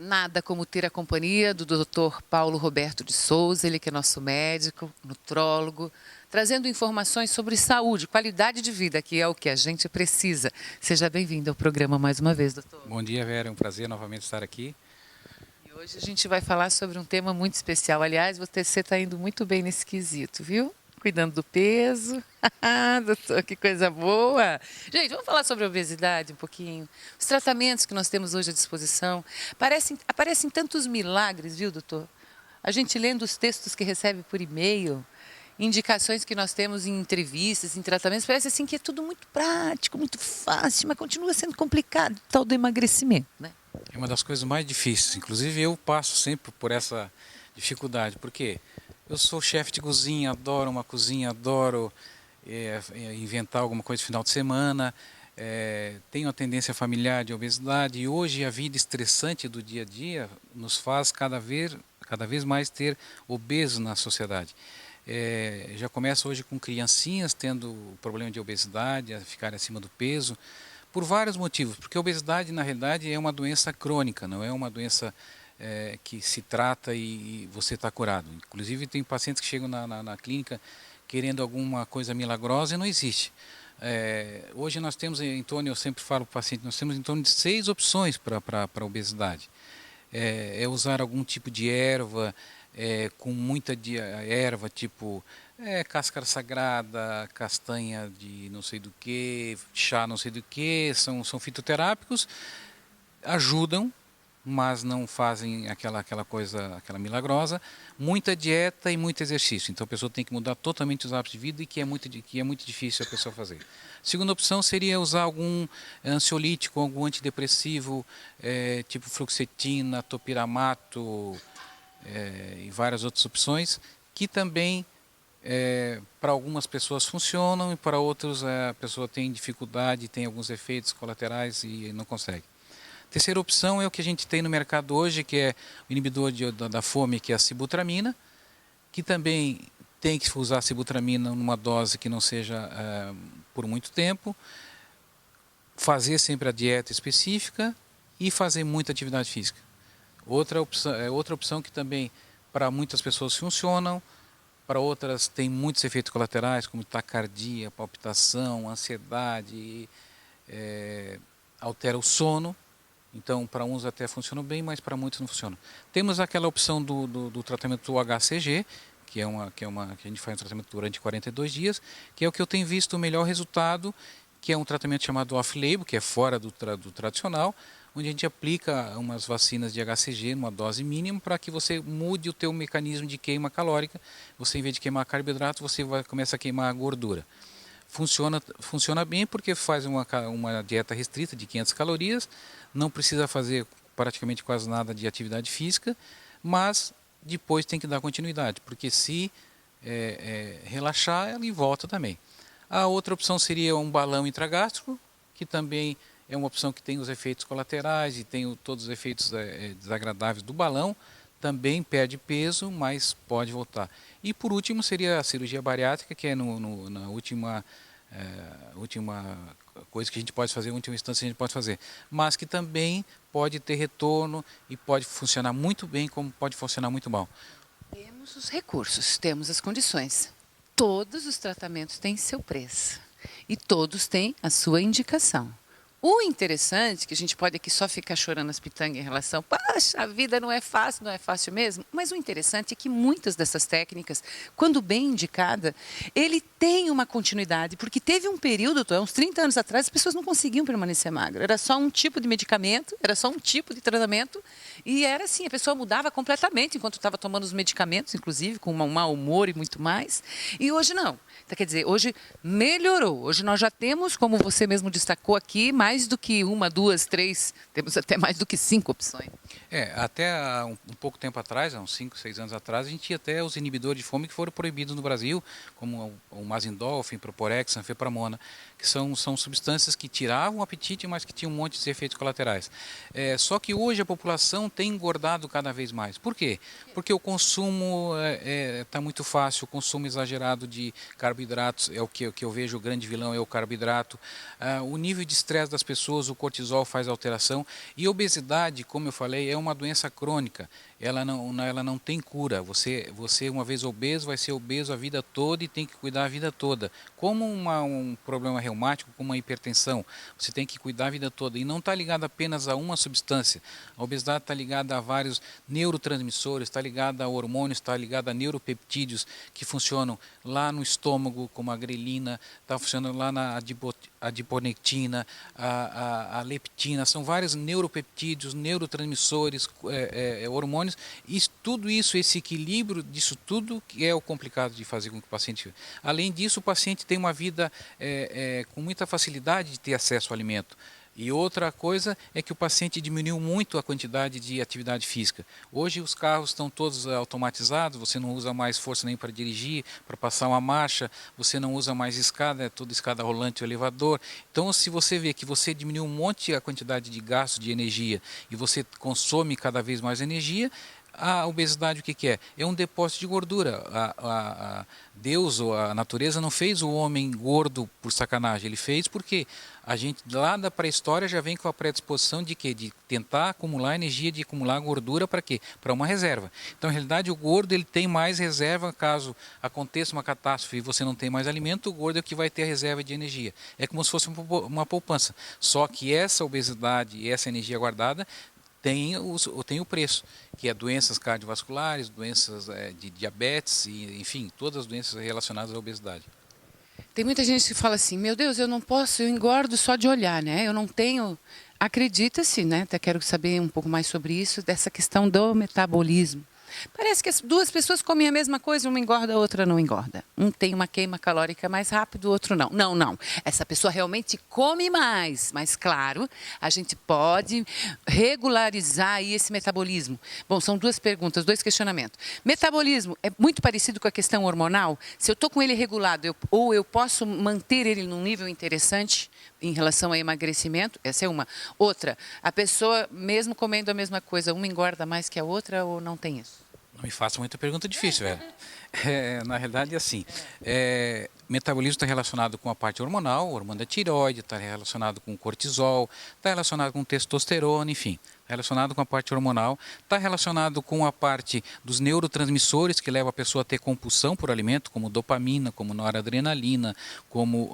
Nada como ter a companhia do Dr. Paulo Roberto de Souza, ele que é nosso médico, nutrólogo, trazendo informações sobre saúde, qualidade de vida, que é o que a gente precisa. Seja bem-vindo ao programa mais uma vez, doutor. Bom dia, Vera, é um prazer novamente estar aqui. E hoje a gente vai falar sobre um tema muito especial. Aliás, você está indo muito bem nesse quesito, viu? Cuidando do peso. Doutor, que coisa boa! Gente, vamos falar sobre a obesidade um pouquinho. Os tratamentos que nós temos hoje à disposição. Aparecem tantos milagres, viu, doutor? A gente lendo os textos que recebe por e-mail, indicações que nós temos em entrevistas, em tratamentos, parece assim que é tudo muito prático, muito fácil, mas continua sendo complicado, tal do emagrecimento, né? É uma das coisas mais difíceis. Inclusive, eu passo sempre por essa dificuldade. Por quê? Eu sou chefe de cozinha, adoro uma cozinha, adoro inventar alguma coisa no final de semana, tenho a tendência familiar de obesidade e hoje a vida estressante do dia a dia nos faz cada vez mais ter obesos na sociedade. Já começa hoje com criancinhas tendo problema de obesidade, a ficarem acima do peso, por vários motivos, porque a obesidade na realidade é uma doença crônica, não é uma doença que se trata e você está curado. Inclusive tem pacientes que chegam na clínica querendo alguma coisa milagrosa e não existe. Hoje nós temos em torno, eu sempre falo para o paciente, nós temos em torno de 6 opções para a obesidade. Usar algum tipo de erva, com muita erva, tipo cáscara sagrada, castanha de não sei do que, chá não sei do que, são fitoterápicos, ajudam, mas não fazem aquela coisa, aquela milagrosa. Muita dieta e muito exercício. Então a pessoa tem que mudar totalmente os hábitos de vida e que é muito difícil a pessoa fazer. Segunda opção seria usar algum ansiolítico, algum antidepressivo, tipo fluoxetina, topiramato e várias outras opções, que também para algumas pessoas funcionam e para outras a pessoa tem dificuldade, tem alguns efeitos colaterais e não consegue. Terceira opção é o que a gente tem no mercado hoje, que é o inibidor da fome, que é a sibutramina, que também tem que usar a sibutramina numa dose que não seja por muito tempo, fazer sempre a dieta específica e fazer muita atividade física. Outra opção que também para muitas pessoas funcionam, para outras tem muitos efeitos colaterais, como taquicardia, palpitação, ansiedade, altera o sono. Então, para uns até funcionam bem, mas para muitos não funcionam. Temos aquela opção do tratamento do HCG, que a gente faz um tratamento durante 42 dias, que é o que eu tenho visto o melhor resultado, que é um tratamento chamado off-label, que é fora do tradicional, onde a gente aplica umas vacinas de HCG numa dose mínima para que você mude o teu mecanismo de queima calórica. Você, em vez de queimar carboidrato, você começa a queimar a gordura. Funciona bem porque faz uma dieta restrita de 500 calorias, não precisa fazer praticamente quase nada de atividade física, mas depois tem que dar continuidade, porque se relaxar, ele volta também. A outra opção seria um balão intragástrico, que também é uma opção que tem os efeitos colaterais e tem todos os efeitos desagradáveis do balão, também perde peso, mas pode voltar. E por último seria a cirurgia bariátrica, que é na última coisa que a gente pode fazer, última instância a gente pode fazer, mas que também pode ter retorno e pode funcionar muito bem, como pode funcionar muito mal. Temos os recursos, temos as condições. Todos os tratamentos têm seu preço e todos têm a sua indicação. O interessante, que a gente pode aqui só ficar chorando as pitangas em relação, poxa, a vida não é fácil mesmo, mas o interessante é que muitas dessas técnicas, quando bem indicada, ele tem uma continuidade, porque teve um período, uns 30 anos atrás, as pessoas não conseguiam permanecer magras, era só um tipo de medicamento, era só um tipo de tratamento, e era assim, a pessoa mudava completamente enquanto estava tomando os medicamentos, inclusive, com um mau humor e muito mais, e hoje não. Então, quer dizer, hoje melhorou, hoje nós já temos, como você mesmo destacou aqui, mais do que uma, duas, três, temos até mais do que 5 opções. Até há um pouco tempo atrás, há uns 5, 6 anos atrás, a gente tinha até os inibidores de fome que foram proibidos no Brasil, como o Mazindol, Proporex, Anfepramona, que são substâncias que tiravam o apetite, mas que tinham um monte de efeitos colaterais. Só que hoje a população tem engordado cada vez mais. Por quê? Porque o consumo está muito fácil, o consumo exagerado de carboidratos é o que eu vejo, o grande vilão é o carboidrato. O nível de estresse das pessoas o cortisol faz alteração. E obesidade, como eu falei, é uma doença crônica. Ela não tem cura. Você, uma vez obeso, vai ser obeso a vida toda e tem que cuidar a vida toda. Como um problema reumático, como uma hipertensão, você tem que cuidar a vida toda. E não está ligado apenas a uma substância. A obesidade está ligada a vários neurotransmissores, está ligada a hormônios, está ligada a neuropeptídeos que funcionam lá no estômago, como a grelina, está funcionando lá na adiponectina, a leptina. São vários neuropeptídeos, neurotransmissores, hormônios. E tudo isso, esse equilíbrio disso tudo, que é o complicado de fazer com que o paciente... Além disso, o paciente tem uma vida com muita facilidade de ter acesso ao alimento. E outra coisa é que o paciente diminuiu muito a quantidade de atividade física. Hoje os carros estão todos automatizados, você não usa mais força nem para dirigir, para passar uma marcha, você não usa mais escada, é tudo escada rolante ou elevador. Então, se você vê que você diminuiu um monte a quantidade de gasto de energia e você consome cada vez mais energia, a obesidade o que é? É um depósito de gordura. Deus ou a natureza não fez o homem gordo por sacanagem, ele fez porque a gente lá da pré-história já vem com a predisposição de quê? De tentar acumular energia, de acumular gordura para quê? Para uma reserva. Então, na realidade, o gordo ele tem mais reserva caso aconteça uma catástrofe e você não tem mais alimento, o gordo é o que vai ter a reserva de energia. É como se fosse uma poupança. Só que essa obesidade e essa energia guardada tem o preço, que é doenças cardiovasculares, doenças de diabetes, e, enfim, todas as doenças relacionadas à obesidade. Tem muita gente que fala assim, meu Deus, eu não posso, eu engordo só de olhar, né? Eu não tenho... Acredita-se, né? Até quero saber um pouco mais sobre isso, dessa questão do metabolismo. Parece que as duas pessoas comem a mesma coisa, uma engorda, a outra não engorda. Um tem uma queima calórica mais rápido, o outro não. Não, não. Essa pessoa realmente come mais. Mas, claro, a gente pode regularizar aí esse metabolismo. Bom, são duas perguntas, dois questionamentos. Metabolismo é muito parecido com a questão hormonal? Se eu estou com ele regulado, ou eu posso manter ele num nível interessante em relação a emagrecimento? Essa é uma. Outra, a pessoa, mesmo comendo a mesma coisa, uma engorda mais que a outra ou não tem isso? Não me faça muita pergunta difícil, velho. Na realidade, é assim, metabolismo está relacionado com a parte hormonal, o hormônio da tireoide, está relacionado com o cortisol, está relacionado com testosterona, enfim. Relacionado com a parte hormonal, está relacionado com a parte dos neurotransmissores que leva a pessoa a ter compulsão por alimento, como dopamina, como noradrenalina, como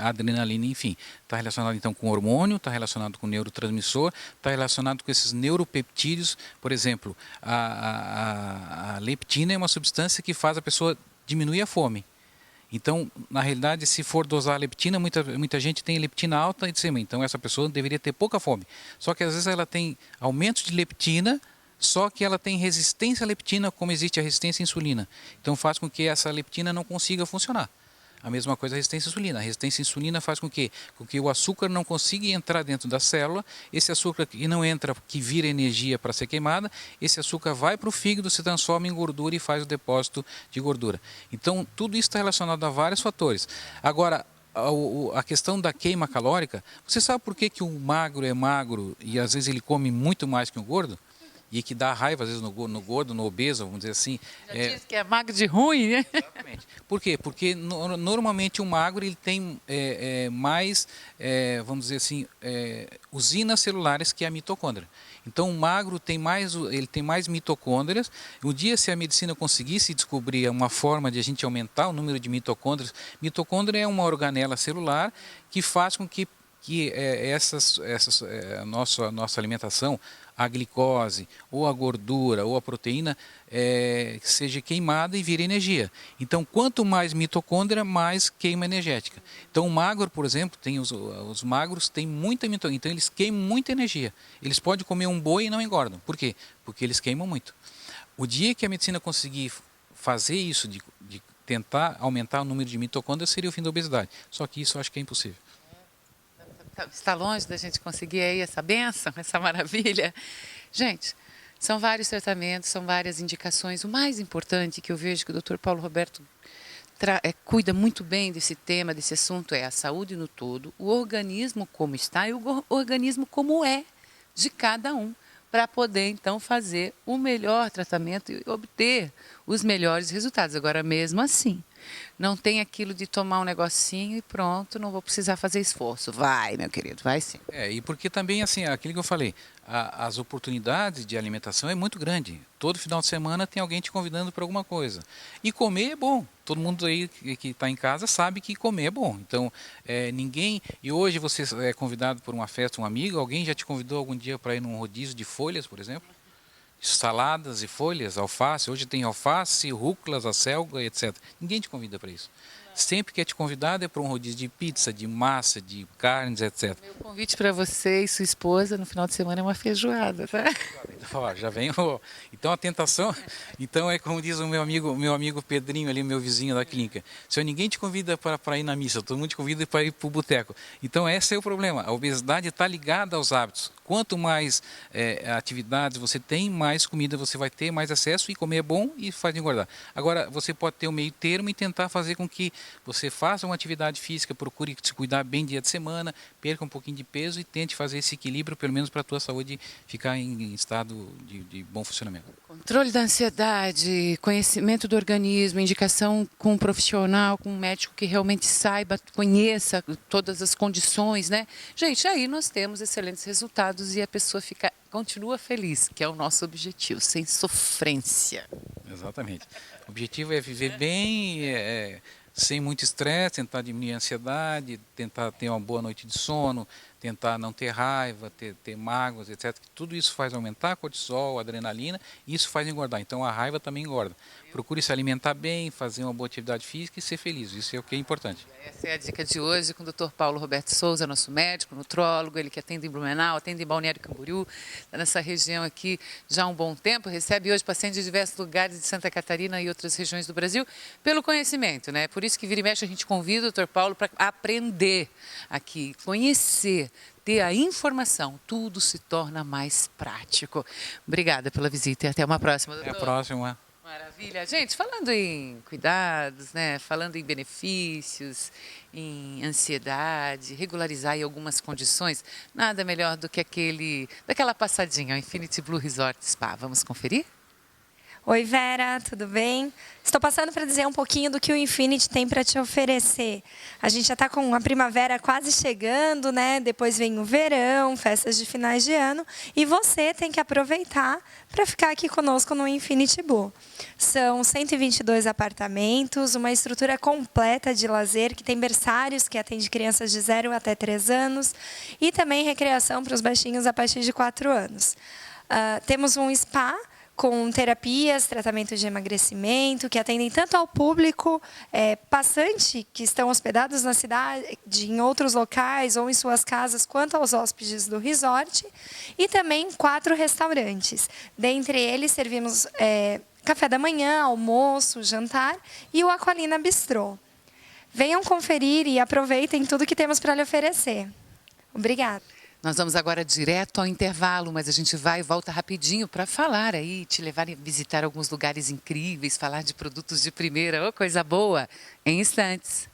adrenalina, enfim. Está relacionado então com o hormônio, está relacionado com o neurotransmissor, está relacionado com esses neuropeptídeos. Por exemplo, a leptina é uma substância que faz a pessoa diminuir a fome. Então, na realidade, se for dosar a leptina, muita gente tem leptina alta e de cima. Então, essa pessoa deveria ter pouca fome. Só que às vezes ela tem aumento de leptina, só que ela tem resistência à leptina, como existe a resistência à insulina. Então, faz com que essa leptina não consiga funcionar. A mesma coisa a resistência à insulina. A resistência à insulina faz com que o açúcar não consiga entrar dentro da célula. Esse açúcar que não entra, que vira energia para ser queimada, esse açúcar vai para o fígado, se transforma em gordura e faz o depósito de gordura. Então, tudo isso está relacionado a vários fatores. Agora, a questão da queima calórica, você sabe por que o magro é magro e às vezes ele come muito mais que o gordo? E que dá raiva, às vezes, no gordo, no obeso, vamos dizer assim. Já diz que é magro de ruim, né? Exatamente. Por quê? Porque normalmente o magro ele tem mais, vamos dizer assim, usinas celulares que a mitocôndria. Então o magro ele tem mais mitocôndrias. Um dia, se a medicina conseguisse descobrir uma forma de a gente aumentar o número de mitocôndrias, mitocôndria é uma organela celular que faz com que a nossa alimentação, a glicose, ou a gordura, ou a proteína, seja queimada e vire energia. Então, quanto mais mitocôndria, mais queima energética. Então, o magro, por exemplo, os magros têm muita mitocôndria, então eles queimam muita energia. Eles podem comer um boi e não engordam. Por quê? Porque eles queimam muito. O dia que a medicina conseguir fazer isso, de tentar aumentar o número de mitocôndrias, seria o fim da obesidade. Só que isso eu acho que é impossível. Está longe da gente conseguir aí essa bênção, essa maravilha. Gente, são vários tratamentos, são várias indicações. O mais importante que eu vejo que o Dr. Paulo Roberto cuida muito bem desse tema, desse assunto, é a saúde no todo, o organismo como está e o organismo como é de cada um, para poder, então, fazer o melhor tratamento e obter os melhores resultados. Agora, mesmo assim, Não tem aquilo de tomar um negocinho e pronto, não vou precisar fazer esforço. Vai, meu querido, vai sim. E porque também, assim, aquilo que eu falei, as oportunidades de alimentação é muito grande. Todo final de semana tem alguém te convidando para alguma coisa. E comer é bom. Todo mundo aí que está em casa sabe que comer é bom. Então, ninguém... E hoje você é convidado por uma festa, um amigo, alguém já te convidou algum dia para ir num rodízio de folhas, por exemplo? Saladas e folhas, alface. Hoje tem alface, rúculas, acelga, etc. Ninguém te convida para isso. Sempre que é te convidado é para um rodízio de pizza, de massa, de carnes, etc. Meu convite para você e sua esposa no final de semana é uma feijoada, tá? Então, já vem Então a tentação, então é como diz o meu amigo Pedrinho ali, meu vizinho da clínica. Se ninguém te convida para ir na missa, todo mundo te convida para ir para o boteco. Então esse é o problema. A obesidade está ligada aos hábitos. Quanto mais atividades você tem, mais comida você vai ter, mais acesso, e comer é bom e faz engordar. Agora, você pode ter um meio termo e tentar fazer com que você faça uma atividade física, procure se cuidar bem dia de semana, perca um pouquinho de peso e tente fazer esse equilíbrio, pelo menos para a tua saúde ficar em estado de bom funcionamento. Controle da ansiedade, conhecimento do organismo, indicação com um profissional, com um médico que realmente saiba, conheça todas as condições, né? Gente, aí nós temos excelentes resultados e a pessoa continua feliz, que é o nosso objetivo, sem sofrência. Exatamente. O objetivo é viver bem, sem muito estresse, tentar diminuir a ansiedade, tentar ter uma boa noite de sono, tentar não ter raiva, ter mágoas, etc. Tudo isso faz aumentar a cortisol, a adrenalina, e isso faz engordar. Então a raiva também engorda. Procure se alimentar bem, fazer uma boa atividade física e ser feliz. Isso é o que é importante. Essa é a dica de hoje com o Dr. Paulo Roberto Souza, nosso médico, nutrólogo, ele que atende em Blumenau, atende em Balneário Camboriú, está nessa região aqui já há um bom tempo, recebe hoje pacientes de diversos lugares de Santa Catarina e outras regiões do Brasil, pelo conhecimento, né? Por isso que vira e mexe a gente convida o Dr. Paulo para aprender aqui, conhecer, ter a informação, tudo se torna mais prático. Obrigada pela visita e até uma próxima, doutor. Até a próxima. Maravilha. Gente, falando em cuidados, né? Falando em benefícios, em ansiedade, regularizar aí algumas condições, nada melhor do que daquela passadinha ao Infinity Blue Resort Spa. Vamos conferir? Oi, Vera, tudo bem? Estou passando para dizer um pouquinho do que o Infinity tem para te oferecer. A gente já está com a primavera quase chegando, né? Depois vem o verão, festas de finais de ano, e você tem que aproveitar para ficar aqui conosco no Infinity Blue. São 122 apartamentos, uma estrutura completa de lazer, que tem berçários que atende crianças de 0 até 3 anos, e também recreação para os baixinhos a partir de 4 anos. Temos um spa com terapias, tratamento de emagrecimento, que atendem tanto ao público passante, que estão hospedados na cidade, em outros locais ou em suas casas, quanto aos hóspedes do resort, e também 4 restaurantes. Dentre eles, servimos café da manhã, almoço, jantar e o Aqualina Bistrô. Venham conferir e aproveitem tudo que temos para lhe oferecer. Obrigada. Nós vamos agora direto ao intervalo, mas a gente vai e volta rapidinho para falar aí, te levar a visitar alguns lugares incríveis, falar de produtos de primeira, coisa boa, em instantes.